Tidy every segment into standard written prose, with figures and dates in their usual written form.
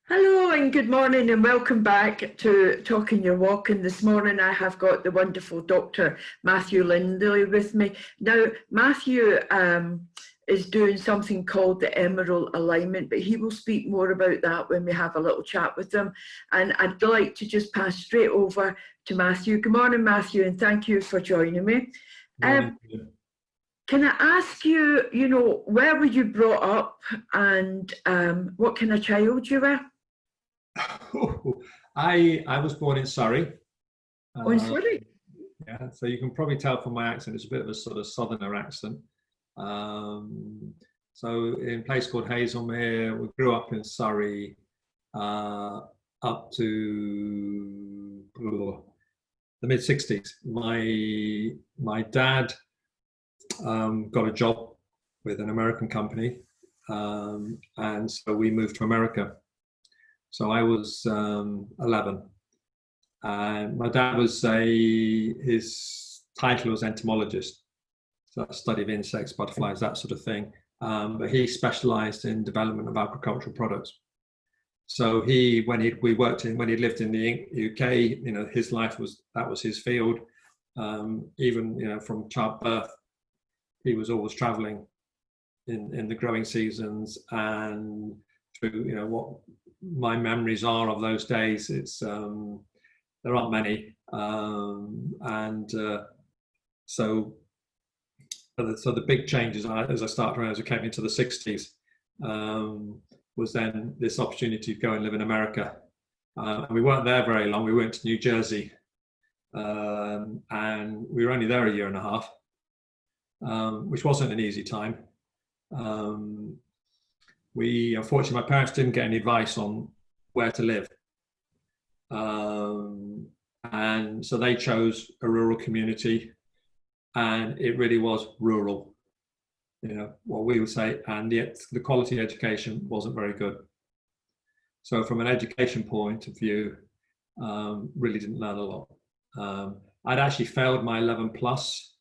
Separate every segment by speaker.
Speaker 1: Hello and good morning and welcome back to Talking Your Walking. This morning I have got the wonderful Dr Matthew Lindley with me. Now Matthew is doing something called the Emerald Alignment, but he will speak more about that when we have a little chat with him. And I'd like to just pass straight over to Matthew. Good morning, Matthew, and thank you for joining me. Can I ask you, where were you brought up and what kind of child you were?
Speaker 2: I was born in Surrey.
Speaker 1: Oh, in Surrey?
Speaker 2: Yeah, so you can probably tell from my accent, it's a bit of a sort of southerner accent. So in a place called Hazelmere, we grew up in Surrey up to the mid-60s. My dad got a job with an American company, and so we moved to America. So I was 11, and my dad was his title was entomologist, so a study of insects, butterflies, that sort of thing. But he specialised in development of agricultural products. So when he lived in the UK, his life that was his field. Even from childbirth, he was always travelling in the growing seasons, and through what my memories are of those days, it's there aren't many, so the big changes as I came into the 60s was then this opportunity to go and live in America. And we weren't there very long. We went to New Jersey, and we were only there a year and a half, which wasn't an easy time. Unfortunately, my parents didn't get any advice on where to live. And so they chose a rural community, and it really was rural, what we would say, and yet the quality of education wasn't very good. So from an education point of view, really didn't learn a lot. I'd actually failed my 11 plus,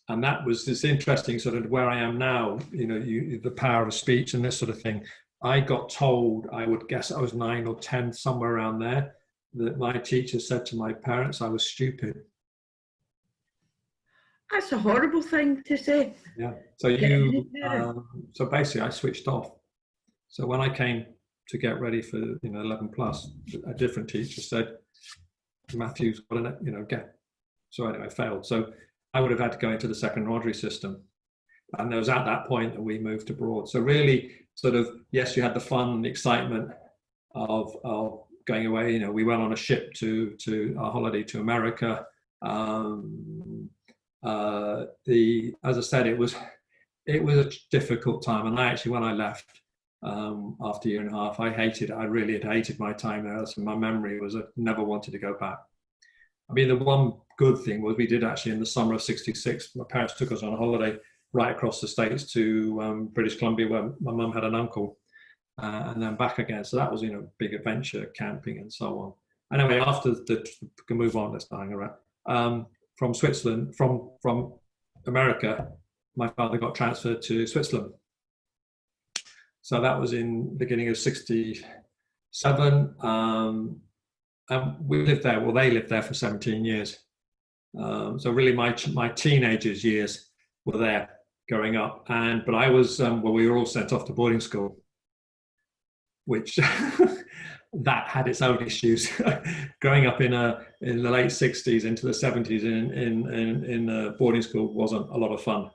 Speaker 2: and that was this interesting sort of where I am now, the power of speech and this sort of thing. I got told, I would guess I was 9 or 10, somewhere around there, that my teacher said to my parents I was stupid.
Speaker 1: That's a horrible thing to say.
Speaker 2: Yeah. So so basically I switched off. So when I came to get ready for 11 plus, a different teacher said, Matthew's got to get. So anyway, I failed. So I would have had to go into the second Rodri system. And it was at that point that we moved abroad. So really sort of, yes, you had the fun and the excitement of going away. We went on a ship to our holiday to America. As I said, it was a difficult time. And when I left after a year and a half, I really had hated my time there. So my memory was I never wanted to go back. I mean, the one good thing was we did actually in the summer of '66, my parents took us on a holiday right across the States to British Columbia, where my mum had an uncle, and then back again. So that was, big adventure, camping and so on. Anyway, after we can move on, let's not hang around. From Switzerland, from America, my father got transferred to Switzerland. So that was in beginning of '67. And we lived there. Well, they lived there for 17 years. So really, my teenagers' years were there, growing up. But I was we were all sent off to boarding school, which that had its own issues. Growing up in the late 60s into the 70s in boarding school wasn't a lot of fun.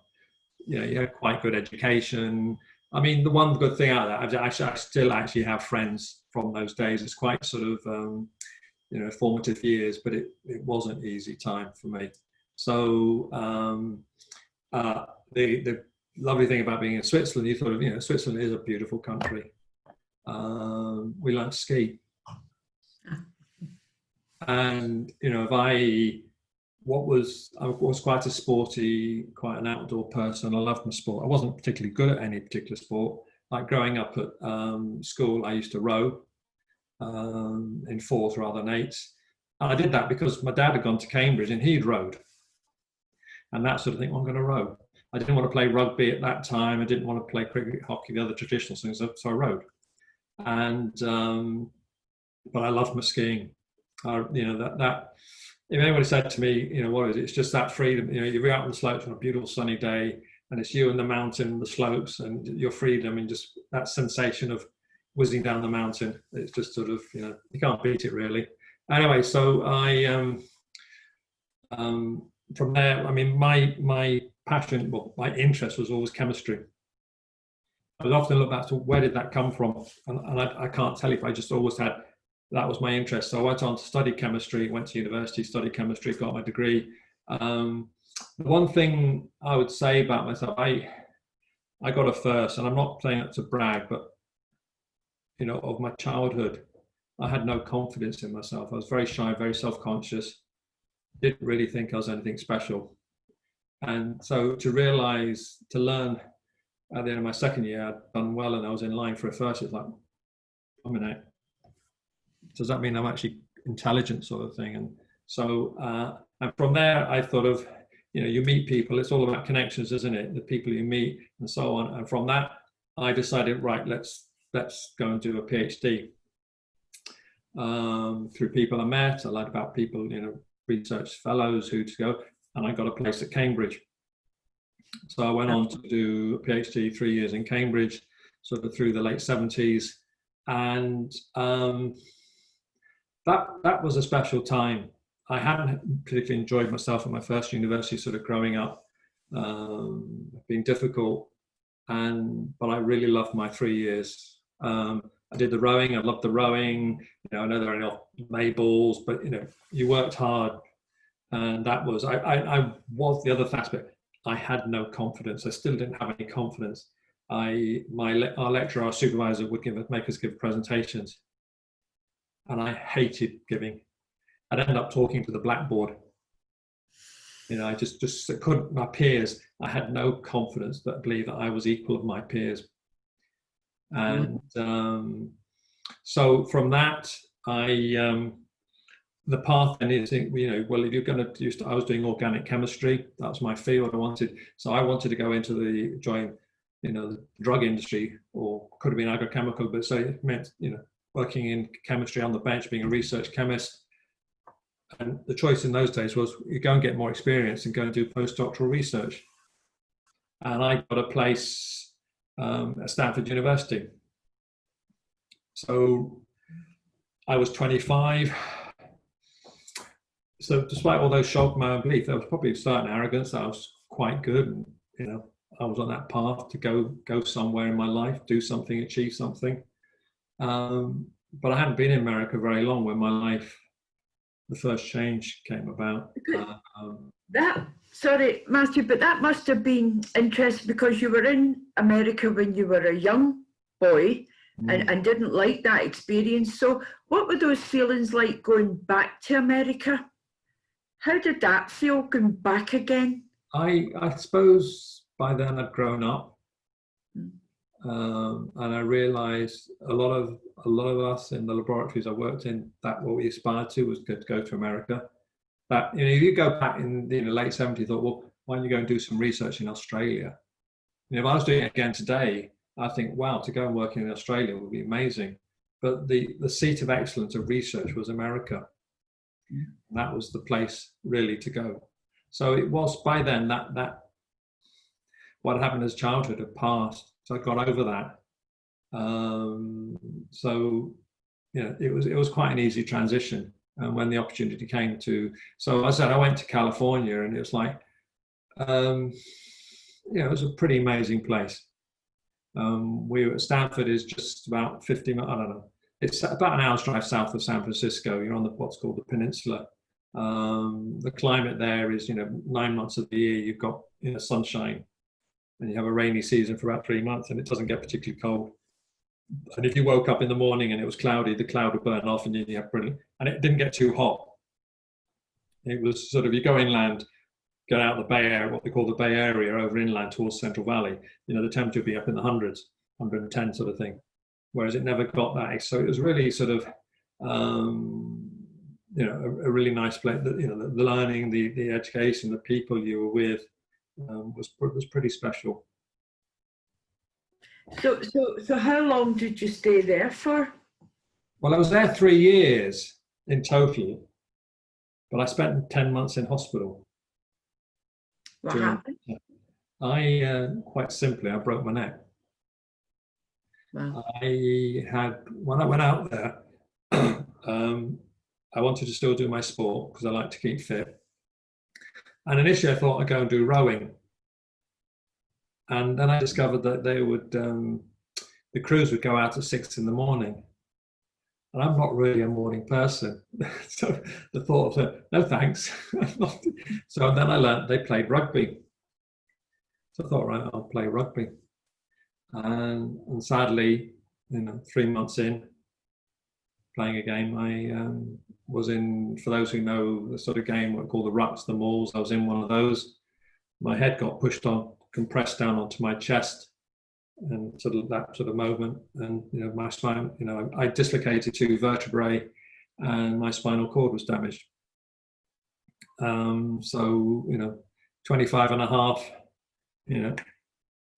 Speaker 2: You had quite good education. I mean, the one good thing out of that, I still actually have friends from those days. It's quite sort of formative years, but it wasn't an easy time for me. So the lovely thing about being in Switzerland, you thought of, Switzerland is a beautiful country. We learned to ski. And, I was quite a sporty, quite an outdoor person. I loved my sport. I wasn't particularly good at any particular sport. Like growing up at school, I used to row in fourth rather than eights. And I did that because my dad had gone to Cambridge and he'd rowed. And that sort of thing, I'm going to row. I didn't want to play rugby at that time. I didn't want to play cricket, hockey, the other traditional things, so I rowed. And but I loved my skiing. You know, that if anybody said to me, you know, what is it? It's just that freedom. You know, you're out on the slopes on a beautiful sunny day, and it's you and the mountain, the slopes, and your freedom, and just that sensation of whizzing down the mountain. It's just sort of, you know, you can't beat it really. Anyway, so I from there, I mean, my passion, well, my interest was always chemistry. I would often look back to where did that come from, and I can't tell you, if I just always had, that was my interest. So I went on to study chemistry, went to university, studied chemistry, got my degree. The one thing I would say about myself, I got a first, and I'm not saying that to brag, but you know, of my childhood, I had no confidence in myself. I was very shy, very self-conscious, didn't really think I was anything special. And so to realize, to learn at the end of my second year, I'd done well and I was in line for a first, it's like, I mean, does that mean I'm actually intelligent, sort of thing? And so, and from there, I thought of, you know, you meet people, it's all about connections, isn't it? The people you meet and so on. And from that, I decided, right, let's go and do a PhD. Through people I met, I learned about people, you know, research fellows who to go, and I got a place at Cambridge. So I went on to do a PhD 3 years in Cambridge, sort of through the late 70s. And that was a special time. I hadn't particularly enjoyed myself at my first university, sort of growing up, being difficult, but I really loved my 3 years. I did the rowing. I loved the rowing. You know, I know there are no labels, but you know, you worked hard, and that was. I was the other aspect. I had no confidence. I still didn't have any confidence. Our lecturer, our supervisor, would make us give presentations, and I hated giving. I'd end up talking to the blackboard. You know, I just couldn't. My peers, I had no confidence that I believed that I was equal of my peers. And so from that, the path then is, you know, well, if you're going to I was doing organic chemistry, that was my field. So I wanted to go into join, you know, the drug industry, or could have been agrochemical, but so it meant, you know, working in chemistry on the bench, being a research chemist. And the choice in those days was you go and get more experience and go and do postdoctoral research. And I got a place at Stanford University. So I was 25. So despite all those shock my own belief, there was probably a certain arrogance that I was quite good, and you know, I was on that path to go somewhere in my life, do something, achieve something. But I hadn't been in America very long when my life, the first change came about.
Speaker 1: Sorry, Matthew, but that must have been interesting because you were in America when you were a young boy and didn't like that experience. So what were those feelings like going back to America? How did that feel going back again?
Speaker 2: I suppose by then I'd grown up, and I realized a lot of us in the laboratories I worked in, that what we aspired to was to go to America. That, you know, if you go back in the late 70s, thought, well, why don't you go and do some research in Australia? You know, if I was doing it again today, I think, wow, to go and work in Australia would be amazing. But the seat of excellence of research was America. And that was the place really to go. So it was by then that what happened as childhood had passed. So I got over that. So you know, it was quite an easy transition. And when the opportunity came to, so I said I went to California, and it was like, you know, it was a pretty amazing place. Stanford is just about 50, I don't know, it's about an hour's drive south of San Francisco. You're on what's called the peninsula. The climate there is, you know, 9 months of the year you've got, you know, sunshine, and you have a rainy season for about 3 months, and it doesn't get particularly cold. And if you woke up in the morning and it was cloudy, the cloud would burn off, and you have brilliant. And it didn't get too hot. It was sort of, you go inland, go out the Bay Area, what they call the Bay Area, over inland towards Central Valley. You know, the temperature would be up in the hundreds, 110 sort of thing. Whereas it never got that. So it was really sort of, you know, a really nice place. You know, the learning, the education, the people you were with was pretty special.
Speaker 1: So how long did you stay there for?
Speaker 2: Well, I was there 3 years in total, but I spent 10 months in hospital.
Speaker 1: What happened?
Speaker 2: Quite simply, I broke my neck.
Speaker 1: Well,
Speaker 2: When I went out there, I wanted to still do my sport because I like to keep fit. And initially I thought I'd go and do rowing. And then I discovered that the crews would go out at 6 a.m. And I'm not really a morning person. So the thought of it, no thanks. So then I learned they played rugby. So I thought, right, I'll play rugby. And sadly, 3 months in playing a game, I was in, for those who know the sort of game what we call the rucks, the mauls, I was in one of those. My head got compressed down onto my chest, and sort of that sort of moment, and my spine, I dislocated 2 vertebrae, and my spinal cord was damaged. So 25 and a half,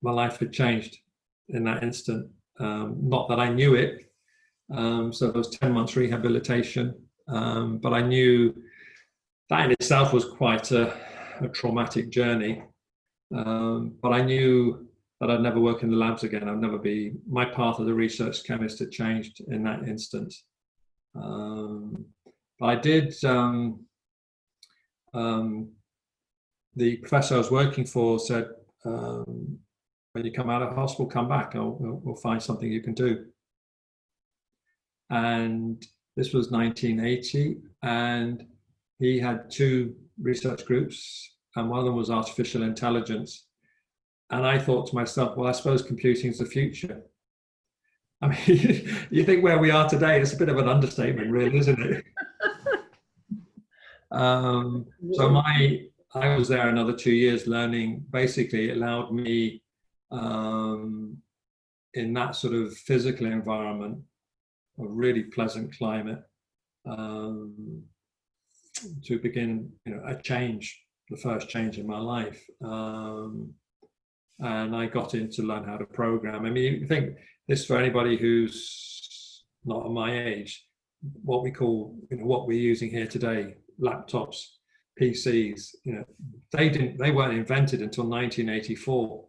Speaker 2: my life had changed in that instant. Not that I knew it. So there was 10 months rehabilitation, but I knew that in itself was quite a traumatic journey. But I knew that I'd never work in the labs again. I'd never be, my path as a research chemist had changed in that instance. But I did, the professor I was working for said, when you come out of hospital, come back, we'll find something you can do. And this was 1980, and he had 2 research groups, and one of them was artificial intelligence. And I thought to myself, well, I suppose computing is the future. I mean, you think where we are today, it's a bit of an understatement, really, isn't it? So I was there another 2 years learning. Basically, it allowed me in that sort of physical environment, a really pleasant climate, to begin, a change, the first change in my life. And I got in to learn how to program. I mean, you think this for anybody who's not at my age, what we call, what we're using here today, laptops, PCs, they weren't invented until 1984.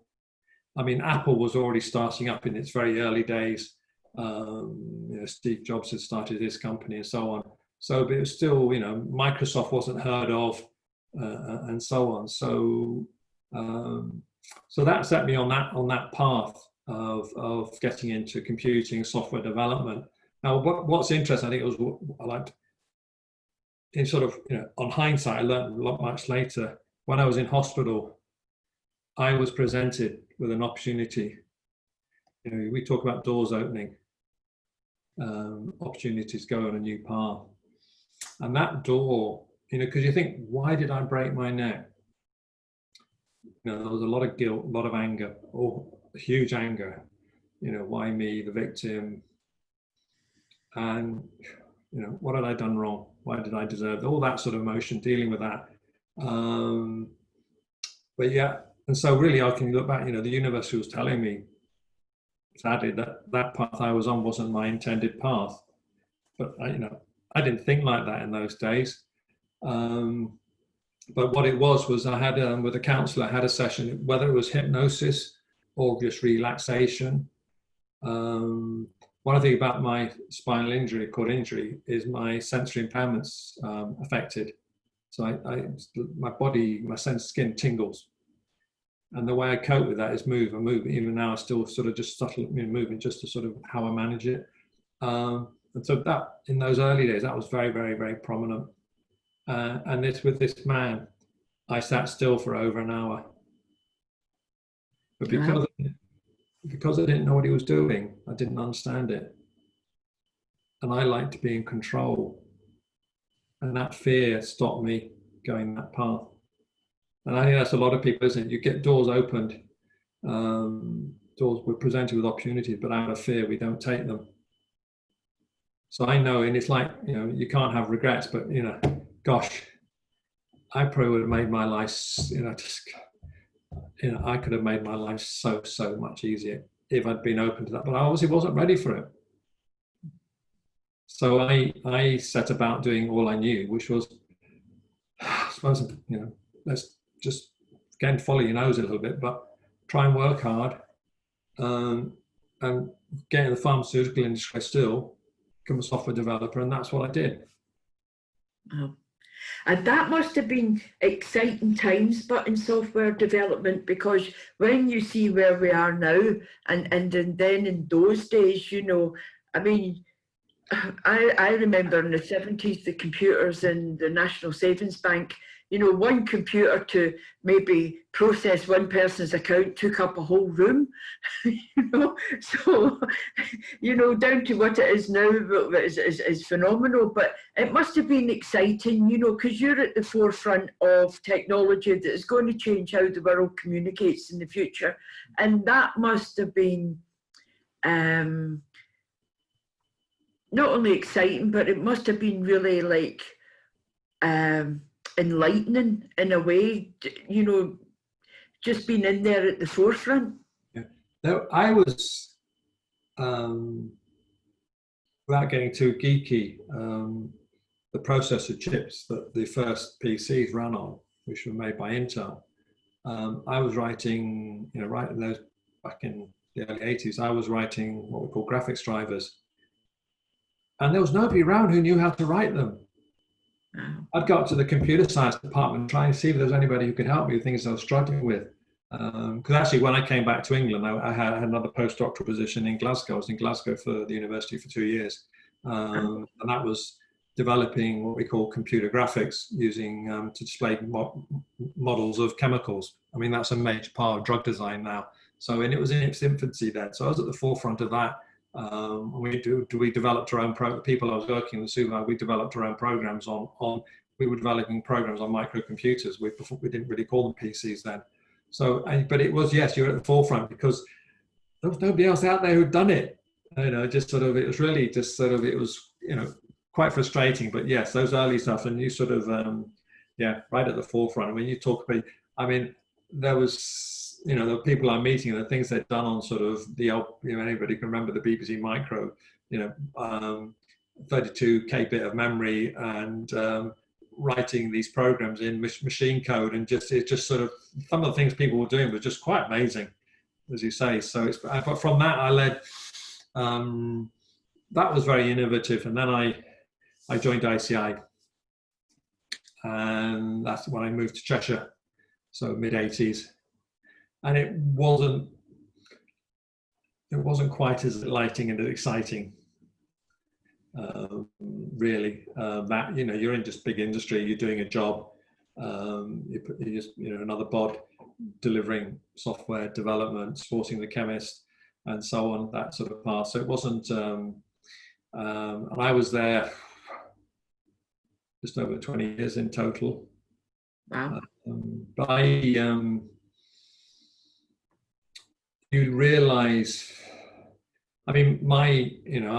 Speaker 2: I mean, Apple was already starting up in its very early days. Steve Jobs had started his company and so on. So, but it was still, Microsoft wasn't heard of, and so on. So, so that set me on that path of getting into computing, software development. Now, what's interesting, I think it was what I liked in sort of, on hindsight, I learned a lot much later. When I was in hospital, I was presented with an opportunity. We talk about doors opening, opportunities go on a new path. And that door, because you think, why did I break my neck? There was a lot of guilt, a lot of anger, huge anger. Why me, the victim? And, what had I done wrong? Why did I deserve all that sort of emotion, dealing with that? But yeah, and so really I can look back, the universe was telling me, sadly, that path I was on wasn't my intended path. But I didn't think like that in those days. But what it was I had, with a counsellor, I had a session, whether it was hypnosis or just relaxation. One thing about my spinal injury, cord injury, is my sensory impairments affected. So my body, my sense of skin tingles. And the way I cope with that is move. Even now I still sort of just subtly moving, just to sort of how I manage it. And so that, in those early days, that was very, very, very prominent. And with this man, I sat still for over an hour. But because I didn't know what he was doing, I didn't understand it. And I like to be in control. And that fear stopped me going that path. And I think that's a lot of people, isn't it? You get doors opened, doors, we're presented with opportunities, but out of fear, we don't take them. So I know, and it's like, you can't have regrets, but, gosh, I probably would have made my life, I could have made my life so much easier if I'd been open to that, but I obviously wasn't ready for it. So I set about doing all I knew, which was, I suppose, you know, let's just, again, follow your nose a little bit, but try and work hard, and get in the pharmaceutical industry still, become a software developer, and that's what I did.
Speaker 1: Wow. And that must have been exciting times, but in software development, because when you see where we are now, and then in those days, you know, I mean, I remember in the 70s, the computers in the National Savings Bank, you know, one computer to maybe process one person's account took up a whole room, you know, so, you know, down to what it is now is phenomenal, but it must have been exciting, you know, because you're at the forefront of technology that is going to change how the world communicates in the future. And that must have been, not only exciting, but it must have been really like enlightening in a way, you know, just being in there at the forefront.
Speaker 2: Yeah. Now, I was, without getting too geeky, the processor chips that the first PCs ran on, which were made by Intel, I was writing, you know, right in those, back in the early 80s, I was writing what we call graphics drivers. And there was nobody around who knew how to write them. I'd go up to the computer science department and try and see if there was anybody who could help me with things I was struggling with. Because actually, when I came back to England, I had another postdoctoral position in Glasgow. I was in Glasgow for the university for 2 years. And that was developing what we call computer graphics, using to display models of chemicals. I mean, that's a major part of drug design now. So, and it was in its infancy then. So I was at the forefront of that. We developed our own people I was working with, we developed our own programs we were developing programs on microcomputers. We didn't really call them PCs then. So, but it was, yes, you're at the forefront because there was nobody else out there who'd done it. You know, just sort of, it was really just sort of, it was, you know, quite frustrating, but yes, those early stuff, and you sort of, yeah, right at the forefront. I mean, you talk about, I mean, there was, you know, the people I'm meeting and the things they've done on sort of the, you know, anybody can remember the BBC Micro, you know, 32K bit of memory, and writing these programs in machine code, and just, it just sort of, some of the things people were doing was just quite amazing, as you say. So it's, but from that I led, that was very innovative. And then I joined ICI, and that's when I moved to Cheshire, so mid-80s. And it wasn't quite as enlightening and exciting, really. That, you know, you're in just big industry, you're doing a job, you're just, you know, another bod delivering software development, supporting the chemist, and so on, that sort of path. So it wasn't, and I was there just over 20 years in total.
Speaker 1: Wow.
Speaker 2: But you realize, I mean, you know,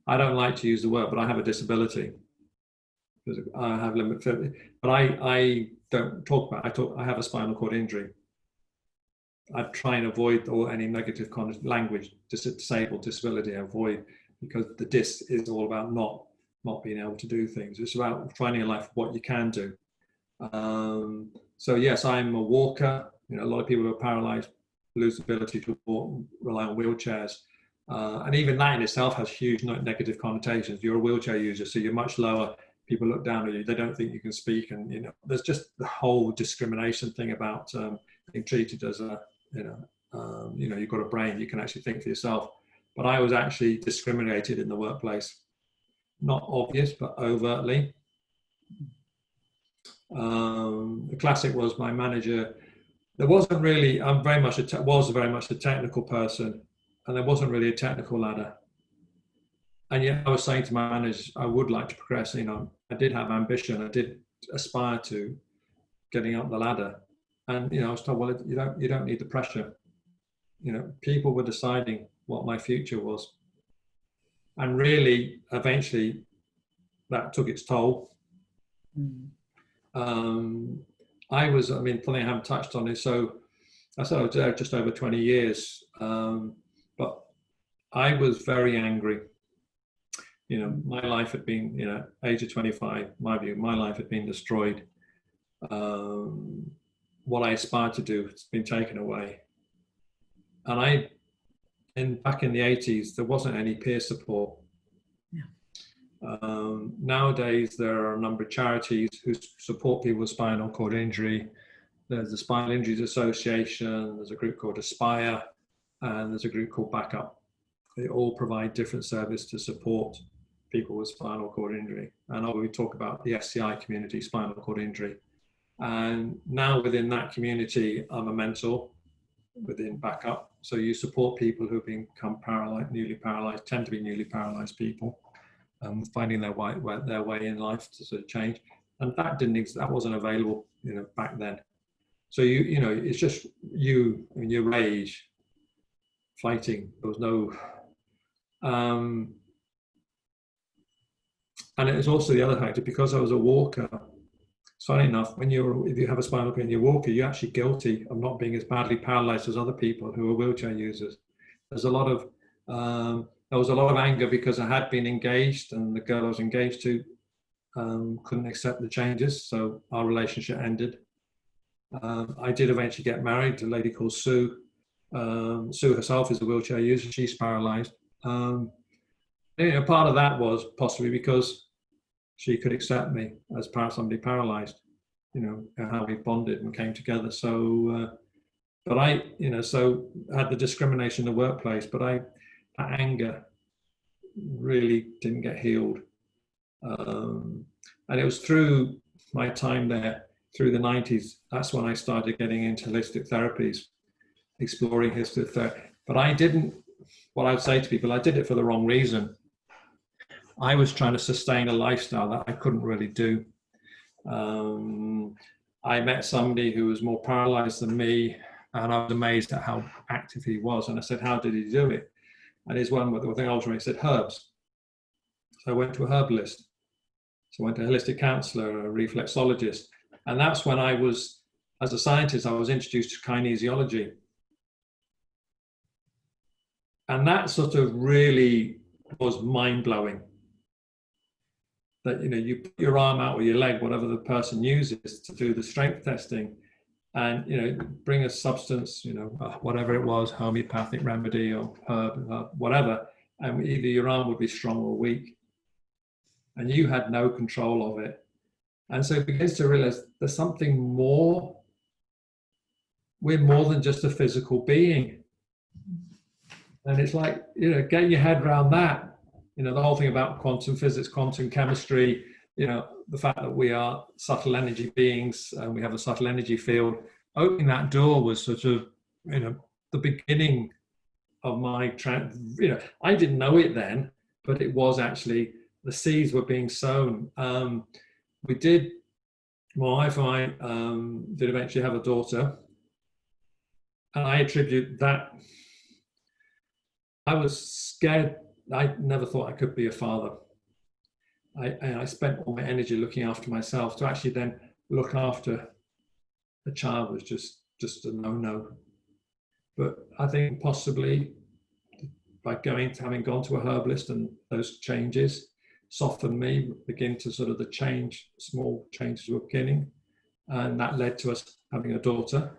Speaker 2: I don't like to use the word, but I have a disability. Because I have limited, but I don't talk about it. I have a spinal cord injury. I try and avoid any negative language, disabled, disability, avoid, because the dis is all about not being able to do things. It's about finding a life what you can do. So yes, I'm a walker. You know, a lot of people who are paralysed lose the ability to walk, rely on wheelchairs. And even that in itself has huge negative connotations. You're a wheelchair user, so you're much lower. People look down at you. They don't think you can speak. And, you know, there's just the whole discrimination thing about being treated as a, you know, you've got a brain, you can actually think for yourself. But I was actually discriminated in the workplace. Not obvious, but overtly. The classic was my manager. There wasn't really, I'm very much a technical person, and there wasn't really a technical ladder. And yet I was saying to my manager, I would like to progress. You know, I did have ambition. I did aspire to getting up the ladder. And, you know, I was told, well, you don't need the pressure. You know, people were deciding what my future was. And really, eventually, that took its toll. I mean, something I haven't touched on is, so I said I was there just over 20 years, but I was very angry. My life had been, age of 25, my view, my life had been destroyed. What I aspired to do has been taken away. And back in the 80s, there wasn't any peer support. Yeah. Nowadays, there are a number of charities who support people with spinal cord injury. There's the Spinal Injuries Association, there's a group called Aspire, and there's a group called Backup. They all provide different service to support people with spinal cord injury. And we talk about the SCI community, spinal cord injury. And now within that community, I'm a mentor within Backup. So you support people who've become paralyzed, newly paralyzed, tend to be newly paralyzed people, finding their way in life to sort of change. And that wasn't available, back then. So it's just your age fighting. There was no, and it was also the other factor, because I was a walker. It's funny enough, if you have a spinal cord and you're a walker, you're actually guilty of not being as badly paralyzed as other people who are wheelchair users. There was a lot of anger because I had been engaged, and the girl I was engaged to couldn't accept the changes, so our relationship ended. I did eventually get married to a lady called Sue. Sue herself is a wheelchair user. She's paralyzed. Part of that was possibly because she could accept me as somebody paralyzed, and how we bonded and came together. So, but I had the discrimination in the workplace, but that anger really didn't get healed. And it was through my time there, through the 90s, that's when I started getting into holistic therapies, exploring holistic therapy. But what I would say to people, I did it for the wrong reason. I was trying to sustain a lifestyle that I couldn't really do. I met somebody who was more paralyzed than me, and I was amazed at how active he was. And I said, how did he do it? And his one thing ultimately said, herbs. So I went to a herbalist. So I went to a holistic counsellor, a reflexologist. And that's when as a scientist, I was introduced to kinesiology. And that sort of really was mind-blowing. That, you put your arm out or your leg, whatever the person uses, to do the strength testing, and, bring a substance, whatever it was, homeopathic remedy or herb, whatever, and either your arm would be strong or weak. And you had no control of it. And so it begins to realize there's something more. We're more than just a physical being. And it's like, get your head around that. The whole thing about quantum physics, quantum chemistry, the fact that we are subtle energy beings and we have a subtle energy field. Opening that door was sort of, the beginning of my, I didn't know it then, but it was actually, the seeds were being sown. My wife and I did eventually have a daughter, and I attribute that. I was scared. I never thought I could be a father. I spent all my energy looking after myself. To actually then look after a child was just a no-no. But I think possibly by having gone to a herbalist, and those changes softened me, begin to sort of small changes were beginning. And that led to us having a daughter.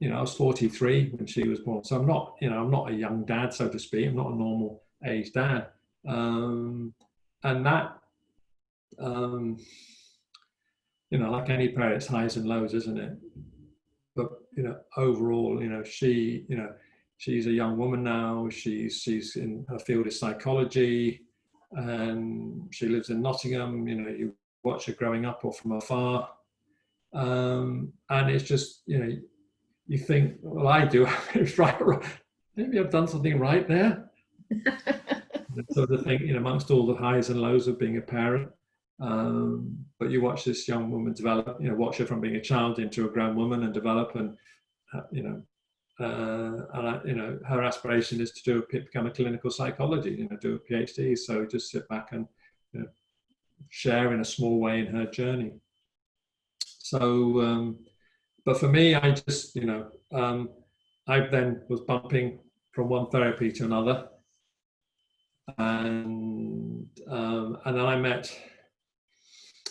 Speaker 2: I was 43 when she was born. So I'm not a young dad, so to speak. I'm not a normal age dad. And that, like any parent, it's highs and lows, isn't it? But, overall, she's a young woman now. She's in her field is psychology, and she lives in Nottingham. You watch her growing up or from afar. And it's just, you think, well, I do. It's right. Maybe I've done something right there. Sort of thing, amongst all the highs and lows of being a parent. But you watch this young woman develop, watch her from being a child into a grown woman and develop, and, her aspiration is to become a clinical psychologist, do a PhD. So just sit back and share in a small way in her journey. So, but for me, I just, I then was bumping from one therapy to another, and then I met.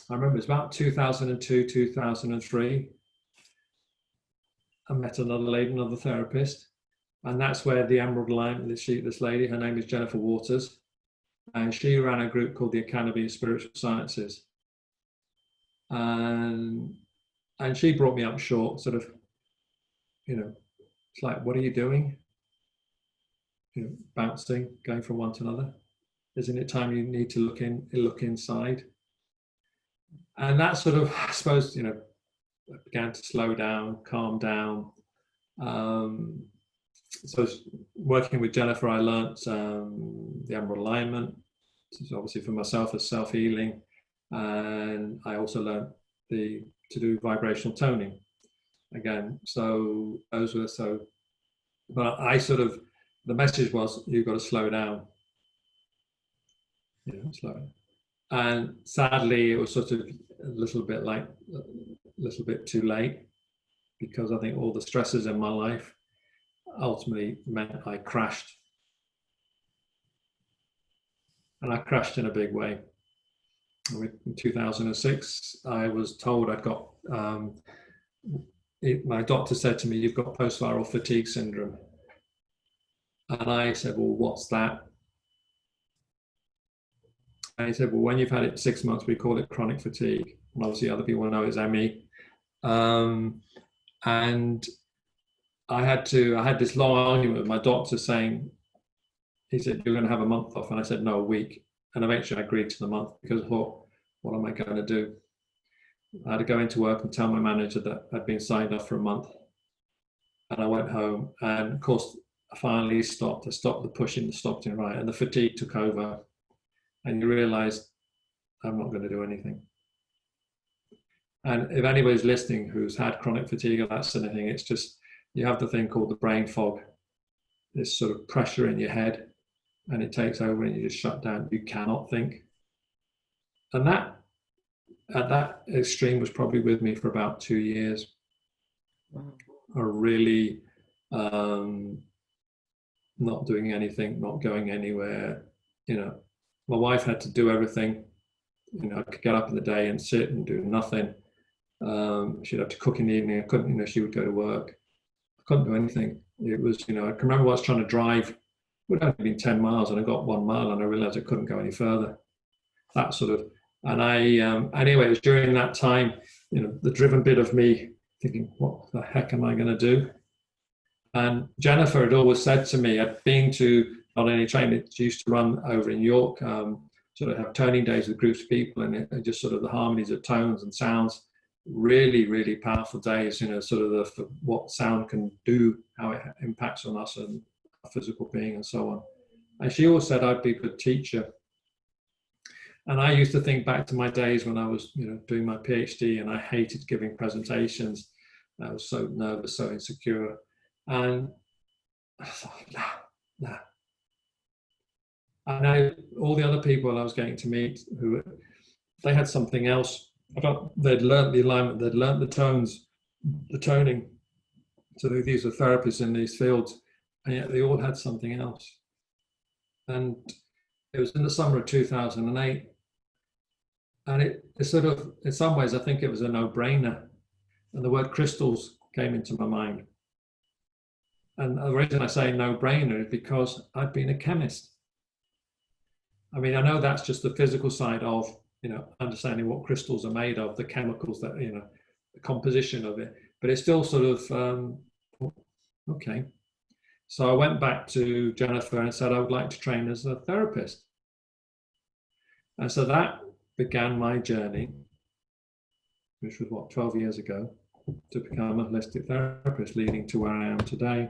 Speaker 2: I remember it was about 2002, 2003. I met another lady, another therapist, and that's where the Emerald Line. This lady, her name is Jennifer Waters, and she ran a group called the Academy of Spiritual Sciences, and she brought me up short, sort of, it's like, what are you doing? Bouncing, going from one to another. Isn't it time you need to look inside? And that sort of, I suppose, began to slow down, calm down. So working with Jennifer, I learnt the Emerald Alignment, obviously for myself as self-healing, and I also learnt to do vibrational toning again. So those were but I sort of, the message was, you've got to slow down, slow. And sadly, it was sort of a little bit too late, because I think all the stresses in my life ultimately meant I crashed. And I crashed in a big way. In 2006, I was told I'd got, my doctor said to me, you've got post-viral fatigue syndrome. And I said, well, what's that? And he said, well, when you've had it 6 months, we call it chronic fatigue. And obviously other people know it's ME. And I had this long argument with my doctor saying, he said, you're going to have a month off. And I said, no, a week. And eventually I agreed to the month, because I thought, what am I going to do? I had to go into work and tell my manager that I'd been signed off for a month. And I went home, and of course, I finally stopped. I stopped the pushing, stopped it right. And the fatigue took over. And you realize, I'm not going to do anything. And if anybody's listening who's had chronic fatigue or that sort of thing, it's just, you have the thing called the brain fog. This sort of pressure in your head, and it takes over and you just shut down. You cannot think. And that, at that extreme, was probably with me for about 2 years. Wow. Or really not doing anything, not going anywhere. My wife had to do everything. I could get up in the day and sit and do nothing. She'd have to cook in the evening. I couldn't, she would go to work. I couldn't do anything. It was, I can remember I was trying to drive. It would have been 10 miles, and I got 1 mile, and I realized I couldn't go any further. That sort of, and anyway, it was during that time, the driven bit of me thinking, what the heck am I going to do? And Jennifer had always said to me, I'd been to not only training, she used to run over in York, sort of have toning days with groups of people, and it just sort of the harmonies of tones and sounds, really, really powerful days, sort of what sound can do, how it impacts on us and our physical being and so on. And she always said I'd be a good teacher. And I used to think back to my days when I was, doing my PhD, and I hated giving presentations. I was so nervous, so insecure. And I thought, nah. And all the other people I was getting to meet, who they had something else. I thought they'd learned the alignment, they'd learned the tones, the toning. So these were therapists in these fields, and yet they all had something else. And it was in the summer of 2008. And it sort of, in some ways, I think it was a no-brainer. And the word crystals came into my mind. And the reason I say no-brainer is because I'd been a chemist. I mean, I know that's just the physical side of, understanding what crystals are made of, the chemicals that, the composition of it. But it's still sort of, okay. So I went back to Jennifer and said, I would like to train as a therapist. And so that began my journey, which was 12 years ago, to become a holistic therapist, leading to where I am today.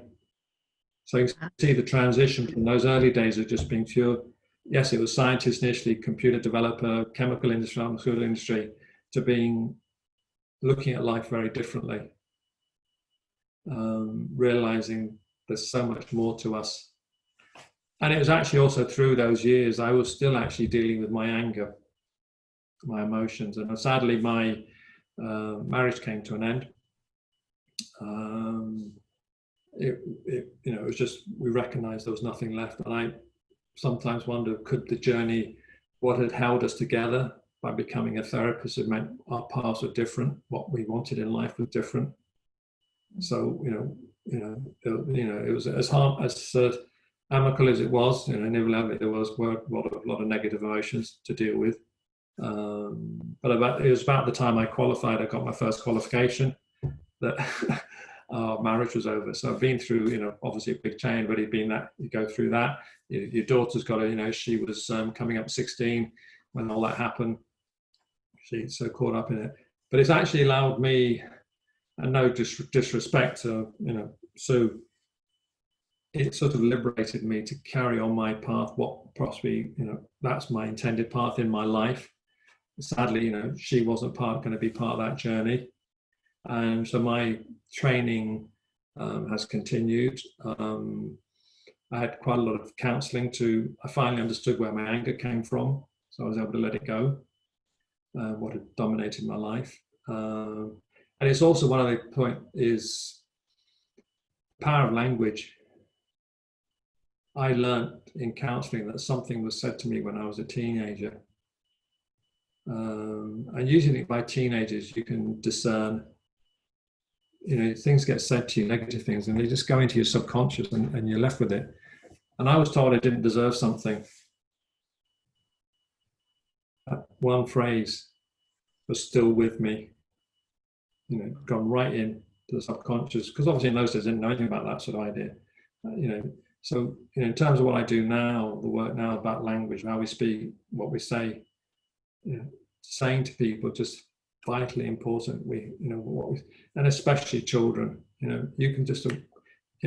Speaker 2: So you can see the transition from those early days of just being pure, yes, it was scientist initially, computer developer, chemical industry, pharmaceutical industry, to looking at life very differently, realizing there's so much more to us. And it was actually also through those years, I was still actually dealing with my anger, my emotions. And sadly, my marriage came to an end. it was just, we recognized there was nothing left. And I sometimes wonder, could the journey, what had held us together by becoming a therapist, it meant our paths were different, what we wanted in life was different. So it was as hard as amicable as it was. Inevitably there was a lot of negative emotions to deal with. But it was about the time I qualified, I got my first qualification, that our marriage was over. So I've been through, obviously a big change, but you go through that. Your daughter's got she was coming up 16 when all that happened. She's so caught up in it. But it's actually allowed me, and no disrespect to, Sue, it sort of liberated me to carry on my path, what possibly, that's my intended path in my life. Sadly, she wasn't going to be part of that journey. And so my training has continued. I had quite a lot of counselling I finally understood where my anger came from. So I was able to let it go, what had dominated my life. And it's also one of the point is power of language. I learned in counselling that something was said to me when I was a teenager. And usually by teenagers, you can discern, things get said to you, negative things, and they just go into your subconscious and you're left with it. And I was told I didn't deserve something. That one phrase was still with me, gone right in to the subconscious, because obviously in those days I didn't know anything about that sort of idea. So in terms of what I do now, the work now about language, how we speak, what we say, saying to people, just vitally important. And especially children, you can just,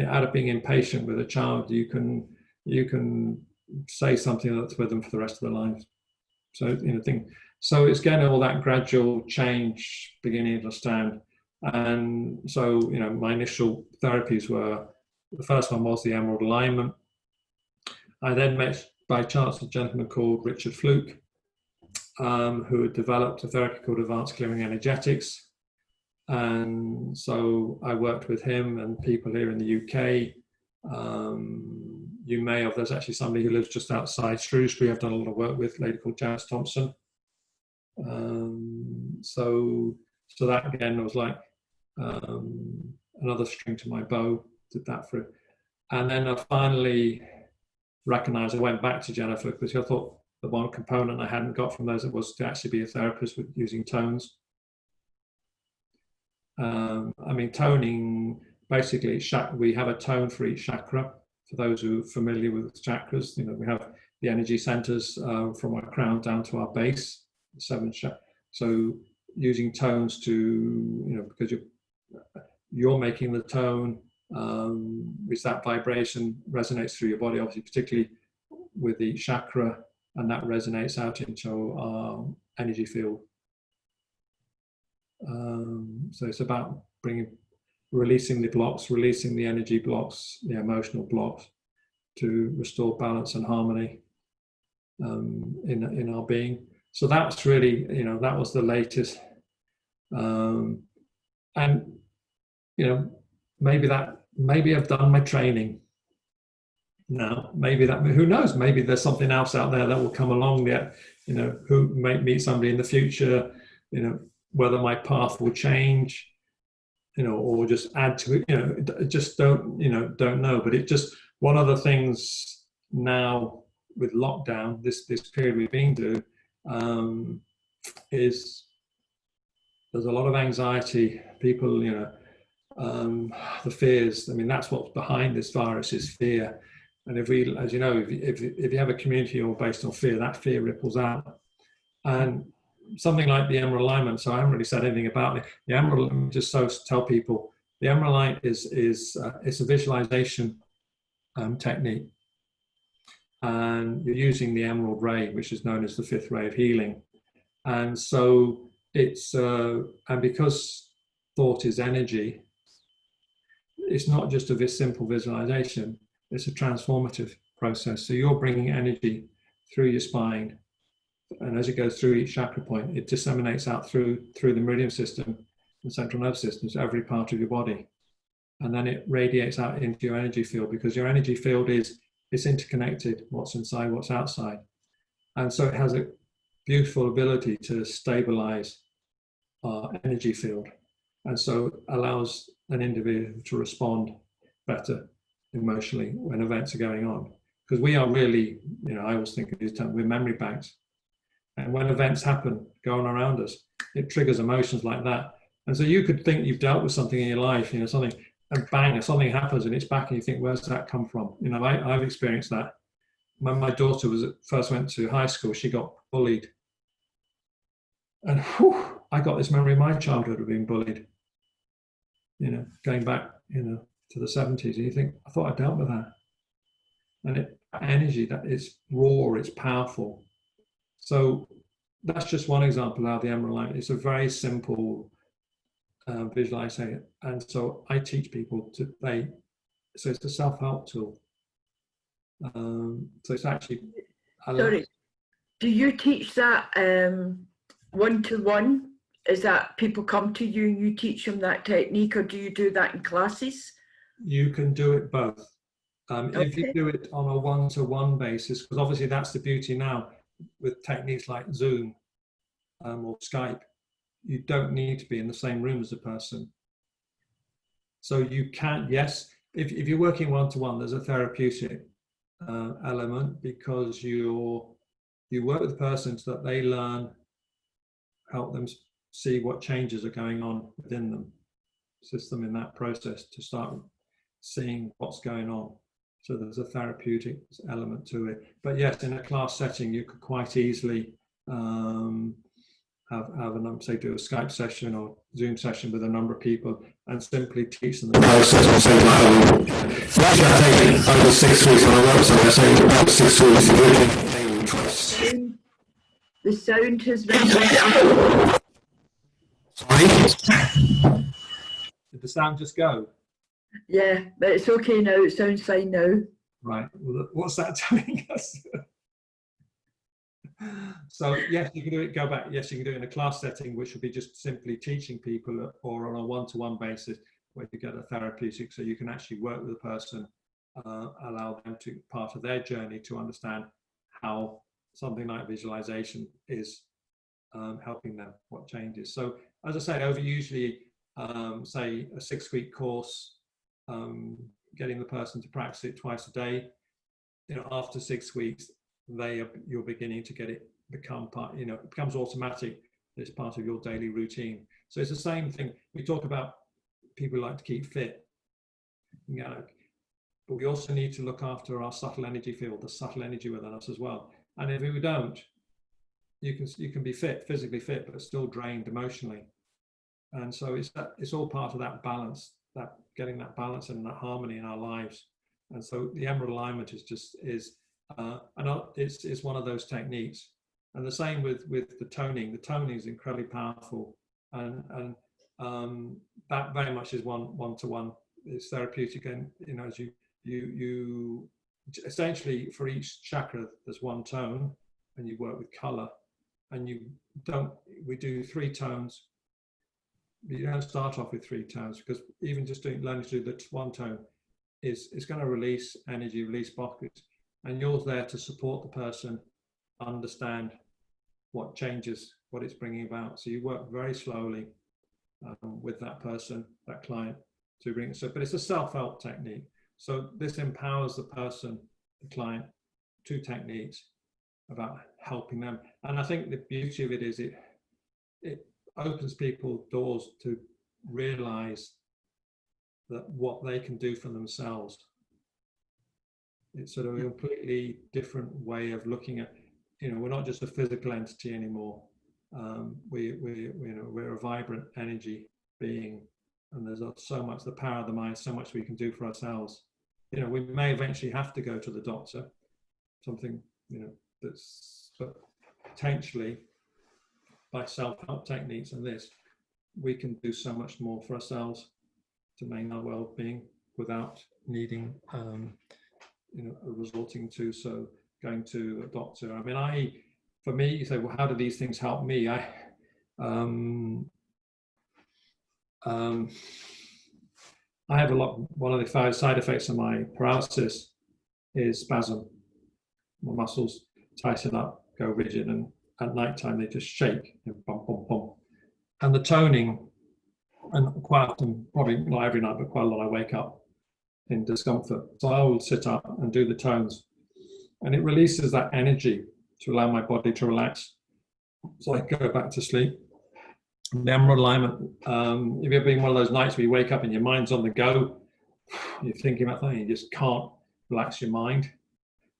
Speaker 2: out of being impatient with a child, you can say something that's with them for the rest of their lives. So so it's getting all that gradual change beginning to understand. And so my initial therapies were, the first one was the emerald alignment. I then met by chance a gentleman called Richard Fluke, who had developed a therapy called advanced clearing energetics. And so I worked with him and people here in the UK. There's actually somebody who lives just outside Shrewsbury I've done a lot of work with, a lady called Janice Thompson. So that again was like another string to my bow, did that for it. And then I finally recognized, I went back to Jennifer because I thought the one component I hadn't got from those was to actually be a therapist with using tones. Toning, basically, we have a tone for each chakra. For those who are familiar with chakras, we have the energy centers from our crown down to our base, the 7 chakras. So using tones to, because you're making the tone, which that vibration resonates through your body, obviously, particularly with the chakra, and that resonates out into our energy field. So it's about releasing the blocks, releasing the energy blocks, the emotional blocks, to restore balance and harmony in our being. So that's really, that was the latest. And maybe I've done my training now. Maybe who knows? Maybe there's something else out there that will come along that, who may meet somebody in the future, whether my path will change, or just add to it, just don't know. But it just, one of the things now with lockdown, this period we've been through, is there's a lot of anxiety. People, the fears. That's what's behind this virus is fear. And if we, as you know, if you have a community all based on fear, that fear ripples out. And something like the emerald alignment. So I haven't really said anything about it. The emerald, let me just tell people, the emerald light is it's a visualization technique, and you're using the emerald ray, which is known as the 5th ray of healing. And so it's and because thought is energy, it's not just a simple visualization, it's a transformative process. So you're bringing energy through your spine, and as it goes through each chakra point, it disseminates out through the meridian system, the central nervous system, to every part of your body. and then it radiates out into your energy field, because your energy field it's interconnected, what's inside, what's outside. And so it has a beautiful ability to stabilize our energy field, and so allows an individual to respond better emotionally when events are going on. Because we are really, I always think of these terms, we're memory banks. And when events happen going around us, it triggers emotions like that. And so you could think you've dealt with something in your life, something, and bang, something happens and it's back, and you think, where's that come from? I've experienced that. When my daughter first went to high school, she got bullied. And whew, I got this memory of my childhood of being bullied, going back, to the 70s. And you think, I thought I dealt with that. And energy, that is raw, it's powerful. So that's just one example of how the emerald line, it's a very simple visualization. And so I teach people so it's a self-help tool. So it's actually...
Speaker 1: Sorry, do you teach that one-to-one? Is that people come to you and you teach them that technique, or do you do that in classes?
Speaker 2: You can do it both.
Speaker 1: Okay.
Speaker 2: If you do it on a one-to-one basis, because obviously that's the beauty now with techniques like Zoom or Skype, you don't need to be in the same room as a person. So you can, yes, if you're working one-to-one, there's a therapeutic element, because you work with the person so that they learn, help them see what changes are going on within them, assist them in that process to start seeing what's going on. So there's a therapeutic element to it. But yes, in a class setting, you could quite easily have say do a Skype session or Zoom session with a number of people and simply teach them the process. Or say over 6 weeks on a website, I say about 6 weeks.
Speaker 1: The sound has been...
Speaker 2: Sorry? Did the sound just go?
Speaker 1: Yeah, but it's okay now. It sounds fine now.
Speaker 2: Right. Well, what's that telling us? So yes, you can do it. Go back. Yes, you can do it in a class setting, which would be just simply teaching people, or on a one-to-one basis, where you get a therapeutic, so you can actually work with a person, allow them to part of their journey to understand how something like visualization is helping them, what changes. So as I say, over usually say a 6-week course, getting the person to practice it twice a day. After 6 weeks, you're beginning to get it become part. It becomes automatic. It's part of your daily routine. So it's the same thing. We talk about people who like to keep fit, but we also need to look after our subtle energy field, the subtle energy within us as well. And if we don't, you can be fit, physically fit, but still drained emotionally. And so it's all part of that balance, that getting that balance and that harmony in our lives. And so the emerald alignment is one of those techniques. And the same with the toning. The toning is incredibly powerful, and that very much is one-to-one. It's therapeutic, and as you essentially, for each chakra there's one tone, and you work with color, and we do 3 tones. You don't start off with 3 tones, because even just learning to do the one tone is going to release energy, release blockages, and you're there to support the person understand what changes, what it's bringing about. So you work very slowly with that person, that client, to bring it. So, but it's a self-help technique. So this empowers the person, the client, 2 techniques about helping them. And I think the beauty of it is it opens people doors to realize that what they can do for themselves. It's sort of a completely different way of looking at, we're not just a physical entity anymore. We're a vibrant energy being, and there's so much, the power of the mind, so much we can do for ourselves. We may eventually have to go to the doctor, something, but potentially by self-help techniques and this, we can do so much more for ourselves to maintain our well-being without needing, resorting to going to a doctor. I mean, for me, you say, well, how do these things help me? I have one of the side effects of my paralysis is spasm. My muscles tighten up, go rigid, and at night time they just shake, bum, bum, bum. And the toning, and quite often, probably not every night, but quite a lot, I wake up in discomfort. So I will sit up and do the tones, and it releases that energy to allow my body to relax, so I go back to sleep. The emerald alignment, if you've ever been one of those nights where you wake up and your mind's on the go, you're thinking about something, you just can't relax your mind.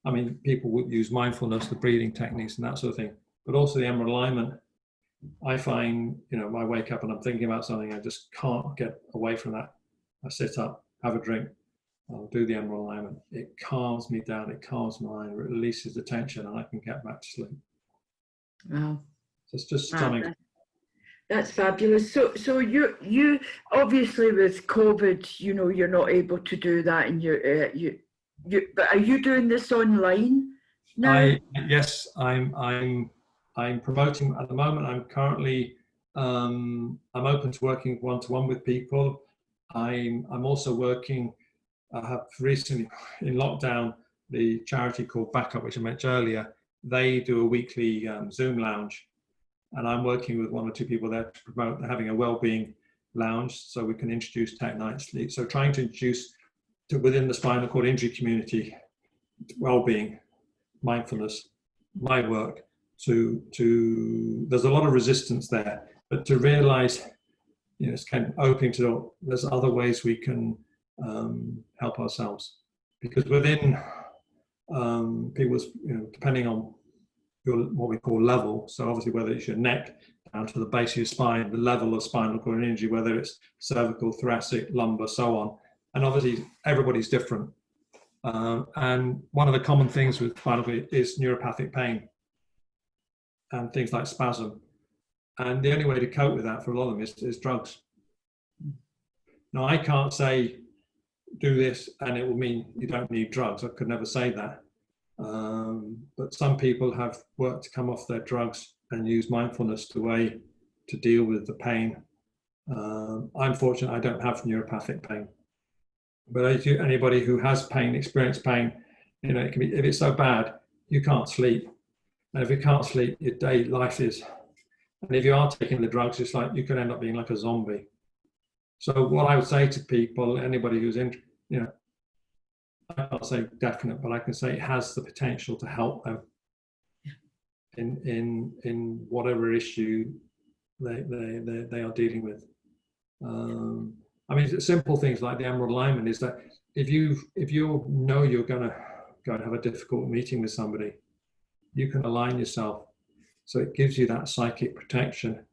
Speaker 2: I mean, people would use mindfulness, the breathing techniques and that sort of thing, but also the emerald alignment. I find, I wake up and I'm thinking about something, I just can't get away from that. I sit up, have a drink, I'll do the emerald alignment. It calms me down, it calms my mind, it releases the tension, and I can get back to sleep.
Speaker 1: Wow.
Speaker 2: So it's just something.
Speaker 1: That's fabulous. So you obviously with COVID, you're not able to do that, and but are you doing this online now?
Speaker 2: Yes, I'm promoting at the moment. I'm currently I'm open to working one-to-one with people. I'm also working. I have recently, in lockdown, the charity called Backup, which I mentioned earlier, they do a weekly Zoom lounge, and I'm working with one or two people there to promote having a well-being lounge, so we can introduce tech night sleep. So trying to introduce within the spinal cord injury community well-being, mindfulness, my work. There's a lot of resistance there, but to realize, it's kind of opening to the, there's other ways we can help ourselves, because within people's, depending on what we call level, so obviously whether it's your neck down to the base of your spine, the level of spinal cord injury, whether it's cervical, thoracic, lumbar, so on, and obviously everybody's different. And one of the common things with spinal cord is neuropathic pain and things like spasm. And the only way to cope with that for a lot of them is drugs. Now, I can't say do this and it will mean you don't need drugs. I could never say that. But some people have worked to come off their drugs and use mindfulness the way to deal with the pain. I'm fortunate I don't have neuropathic pain. But anybody who has pain, experienced pain, it can be, if it's so bad, you can't sleep. And if you can't sleep, your day life is. And if you are taking the drugs, it's like you can end up being like a zombie. So what I would say to people, anybody who's in, I can't say definite, but I can say it has the potential to help them in whatever issue they are dealing with. I mean, simple things like the emerald alignment is that if you know you're going to go and have a difficult meeting with somebody, you can align yourself. So it gives you that psychic protection,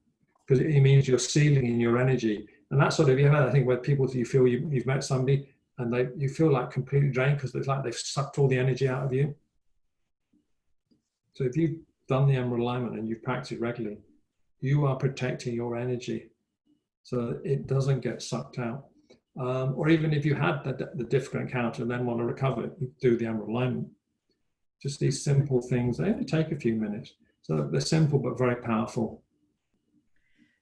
Speaker 2: because it means you're sealing in your energy. And that's sort of, I think where people, you feel you've met somebody and you feel like completely drained because it's like they've sucked all the energy out of you. So if you've done the emerald alignment and you've practiced regularly, you are protecting your energy so it doesn't get sucked out. Or even if you had the difficult encounter and then want to recover it, you do the emerald alignment. Just these simple things, they only take a few minutes. So they're simple but very powerful.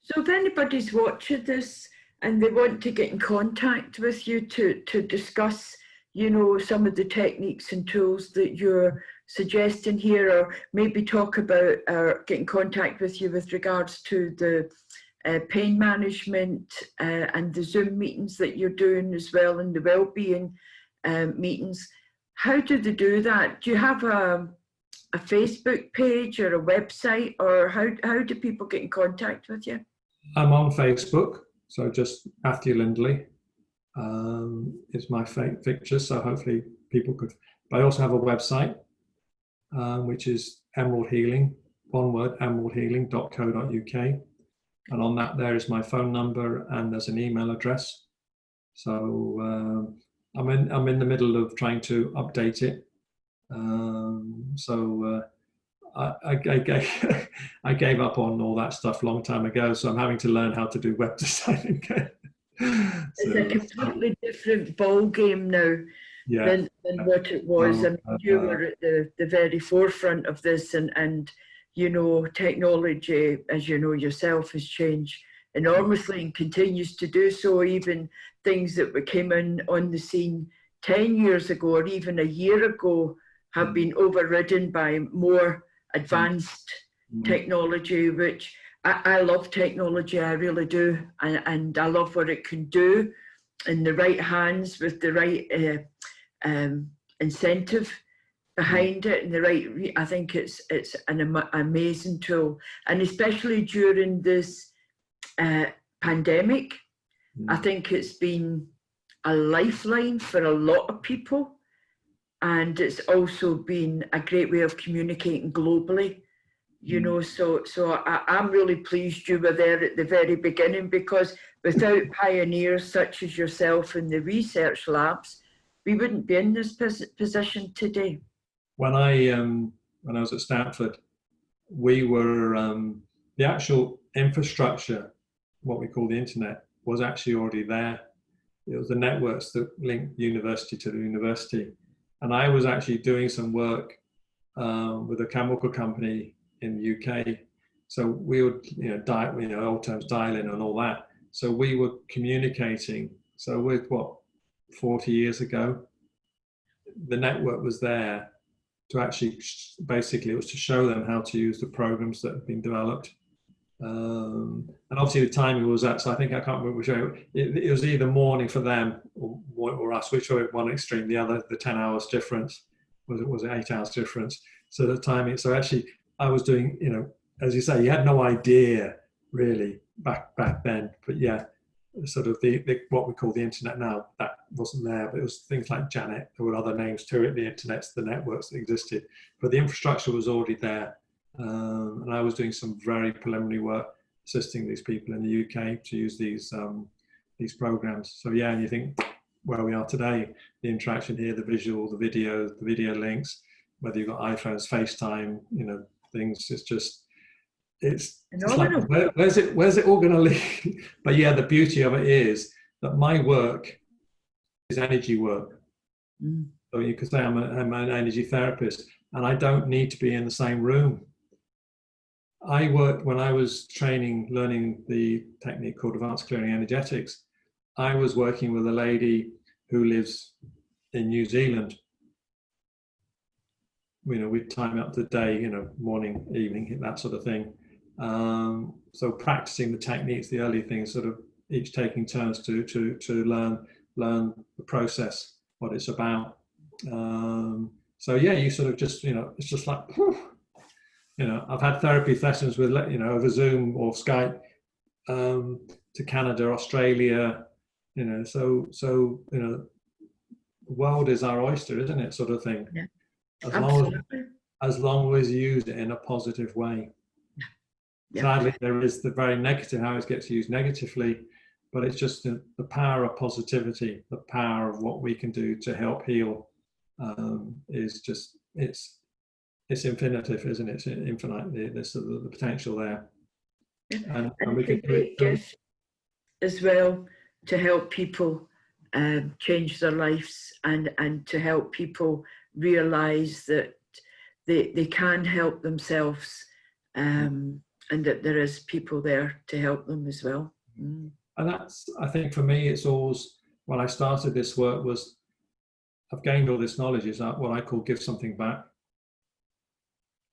Speaker 1: So if anybody's watching this and they want to get in contact with you to discuss, some of the techniques and tools that you're suggesting here, or maybe talk about or get in contact with you with regards to the pain management and the Zoom meetings that you're doing as well, and the wellbeing meetings, how do they do that? Do you have a Facebook page or a website, or how do people get in contact with you?
Speaker 2: I'm on Facebook, so just Matthew Lindley is my picture, so hopefully people could. But I also have a website, which is Emerald Healing, one word, emeraldhealing.co.uk. And on that there is my phone number and there's an email address. So I'm in the middle of trying to update it. I gave up on all that stuff a long time ago, so I'm having to learn how to do web design again.
Speaker 1: It's a completely different ball game now than what it was. I mean, you were at the very forefront of this, and technology, as you know yourself, has changed enormously and continues to do so. Even things that came in on the scene 10 years ago or even a year ago have been overridden by more advanced technology, which I love technology, I really do, and I love what it can do in the right hands with the right incentive behind it and the right. I think it's an amazing tool, and especially during this pandemic, I think it's been a lifeline for a lot of people, and it's also been a great way of communicating globally. You know, so I'm really pleased you were there at the very beginning, because without pioneers such as yourself in the research labs, we wouldn't be in this position today.
Speaker 2: When I was at Stamford, we were the actual infrastructure, what we call the internet, was actually already there. It was the networks that linked university to the university, and I was actually doing some work with a chemical company in the UK. So we would, old terms, dial-in and all that. So we were communicating. So with 40 years ago, the network was there to actually, basically, it was to show them how to use the programs that have been developed. And obviously the timing was that, so I can't remember which way, it was either morning for them or us, which way one extreme, the other, the 10 hours difference, was it 8 hours difference. So the timing, so actually I was doing, as you say, you had no idea really back then, but yeah, sort of the what we call the internet now, that wasn't there, but it was things like Janet, there were other names to it, the internets, the networks that existed, but the infrastructure was already there. And I was doing some very preliminary work assisting these people in the UK to use these programs. So yeah, and you think where we are today, the interaction here, the visual, the video links, whether you've got iPhones, FaceTime, things, it's like, where's it all going to lead? But yeah, the beauty of it is that my work is energy work. So you could say I'm an energy therapist, and I don't need to be in the same room. I worked, when I was learning the technique called advanced clearing energetics, I was working with a lady who lives in New Zealand. We'd time up the day, morning, evening, that sort of thing. So practicing the techniques, the early things, sort of each taking turns to learn the process, what it's about. So yeah, you sort of just, it's just like, whew. I've had therapy sessions with, over Zoom or Skype, to Canada, Australia, so the world is our oyster, isn't it, sort of thing.
Speaker 1: Yeah.
Speaker 2: As long as you use it in a positive way. Yeah. Sadly, there is the very negative, how it gets used negatively, but it's just the power of positivity, the power of what we can do to help heal, is just, it's infinitive, isn't it? It's infinite, the potential there.
Speaker 1: And we it's a great gift as well to help people change their lives and to help people realise that they can help themselves, and that there is people there to help them as well. And
Speaker 2: that's, I think for me, it's always, when I started this work, was I've gained all this knowledge, is that what I call give something back,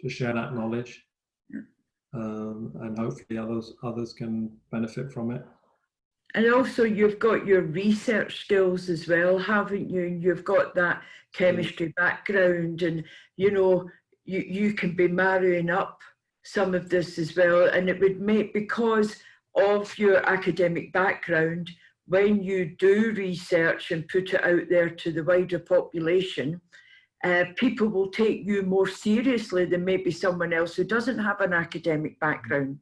Speaker 2: to share that knowledge, and hopefully others can benefit from it.
Speaker 1: And also you've got your research skills as well, haven't you? You've got that chemistry background, and you can be marrying up some of this as well, and it would make, because of your academic background, when you do research and put it out there to the wider population, people will take you more seriously than maybe someone else who doesn't have an academic background.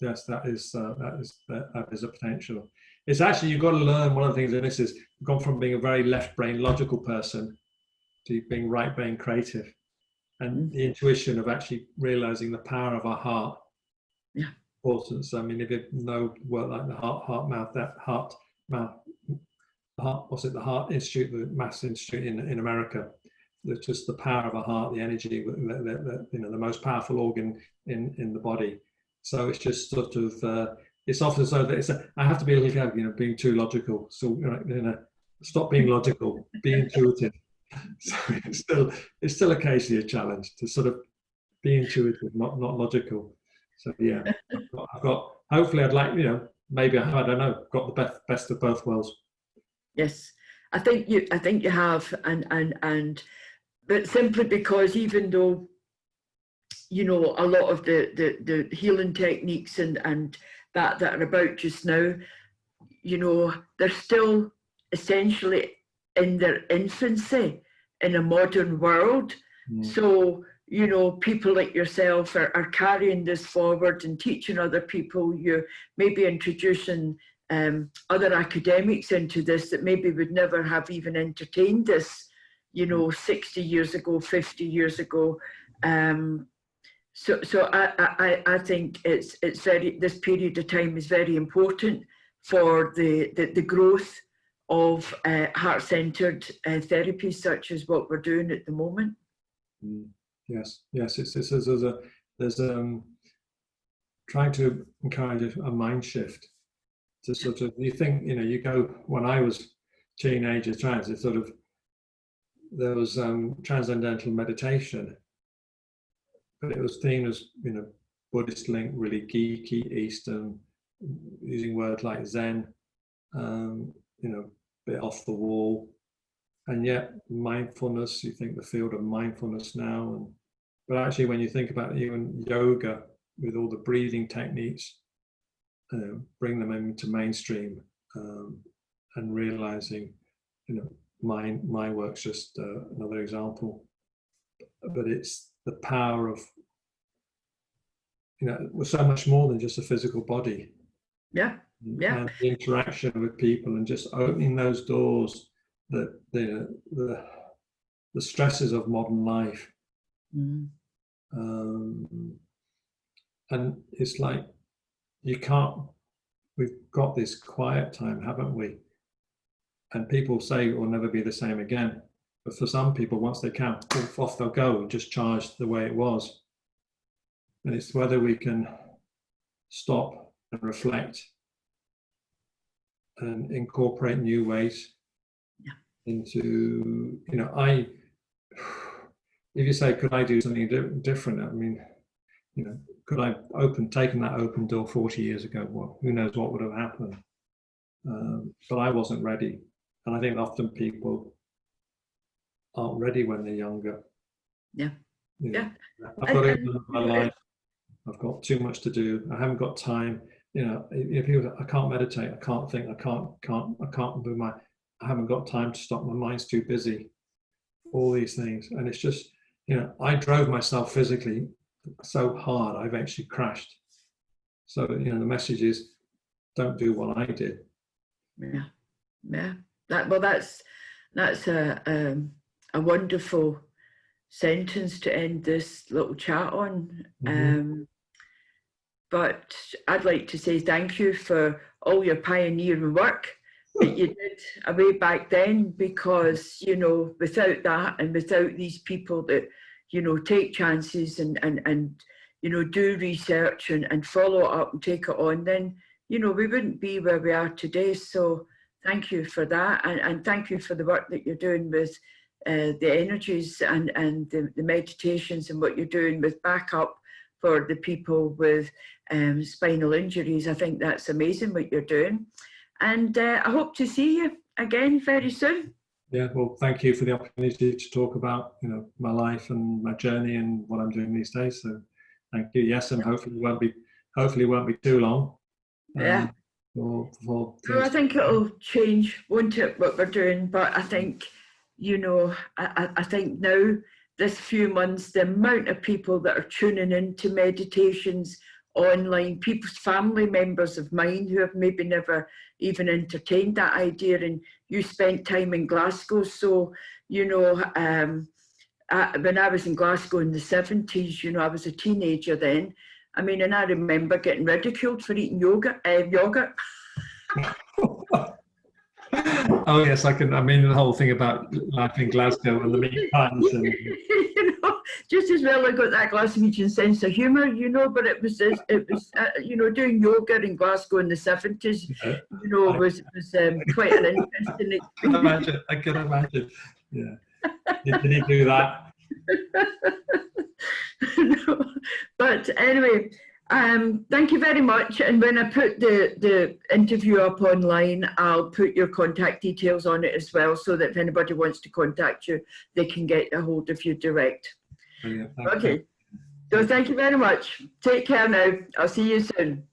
Speaker 2: Yes, that is a potential. It's actually, you've got to learn, one of the things, and this is, you've gone from being a very left brain logical person to being right brain creative, and the intuition of actually realizing the power of our heart.
Speaker 1: Yeah.
Speaker 2: Importance. I mean, if you know work like the heart the Heart Institute, the Mass Institute in America, that's just the power of a heart, the energy, the most powerful organ in the body. So it's just sort of it's often so that I have to be a little careful, being too logical. So, stop being logical, be intuitive. So it's still occasionally a challenge to sort of be intuitive, not logical. So yeah, I've got hopefully I'd like, maybe I don't know, got the best of both worlds.
Speaker 1: Yes, I think you have, and but simply because even though a lot of the healing techniques and that are about just now, they're still essentially in their infancy in a modern world. So people like yourself are carrying this forward and teaching other people. You're maybe introducing other academics into this that maybe would never have even entertained this 60 years ago, 50 years ago. So I think it's this period of time is very important for the growth of heart-centered therapies such as what we're doing at the moment.
Speaker 2: Yes, there's trying to encourage a mind shift to sort of, you think, you go, when I was teenager trans, it's sort of, there was transcendental meditation, but it was themed as, Buddhist link, really geeky, Eastern, using words like Zen, bit off the wall. And yet mindfulness, you think the field of mindfulness now, but actually when you think about even yoga with all the breathing techniques, bring them into mainstream, and realizing, my work's just another example, but it's the power of, we're so much more than just a physical body.
Speaker 1: Yeah.
Speaker 2: And the interaction with people and just opening those doors that the stresses of modern life. And it's like, we've got this quiet time, haven't we? And people say it will never be the same again. But for some people, once they can, off they'll go, just charged the way it was. And it's whether we can stop and reflect and incorporate new ways into, if you say, could I do something different? I mean, could I taken that open door 40 years ago? Well, who knows what would have happened? But I wasn't ready. And I think often people aren't ready when they're younger. I've got to live my life. I've got too much to do. I haven't got time. People say, I can't meditate. I can't think. I can't move I haven't got time to stop. My mind's too busy. All these things. And it's just, I drove myself physically so hard, I've actually crashed. So, the message is, don't do what I did.
Speaker 1: Yeah. That's a wonderful sentence to end this little chat on. But I'd like to say thank you for all your pioneering work that you did way back then, because without that and without these people that take chances and do research and follow it up and take it on, then we wouldn't be where we are today. So thank you for that, and thank you for the work that you're doing with the energies and the meditations and what you're doing with backup for the people with spinal injuries. I think that's amazing what you're doing, and I hope to see you again very soon.
Speaker 2: Yeah, well, thank you for the opportunity to talk about my life and my journey and what I'm doing these days. So thank you. Yes, and hopefully it won't be too long.
Speaker 1: Yeah.
Speaker 2: So
Speaker 1: I think it'll change, won't it, what we're doing? But I think I think now, this few months, the amount of people that are tuning into meditations online, people's family members of mine who have maybe never even entertained that idea, and you spent time in Glasgow. So, when I was in Glasgow in the 70s, I was a teenager then. I mean, and I remember getting ridiculed for eating yogurt.
Speaker 2: Oh yes, I mean the whole thing about life in Glasgow and the meat pies and
Speaker 1: just as well I got that Glaswegian sense of humour, you know, but it was you know, doing yoga in Glasgow in the 70s, you know, was quite an interesting experience.
Speaker 2: I can imagine. Yeah. Did he do that?
Speaker 1: No. But anyway, thank you very much. And when I put the interview up online, I'll put your contact details on it as well, so that if anybody wants to contact you, they can get a hold of you direct.
Speaker 2: Brilliant.
Speaker 1: Okay. So thank you very much. Take care now. I'll see you soon.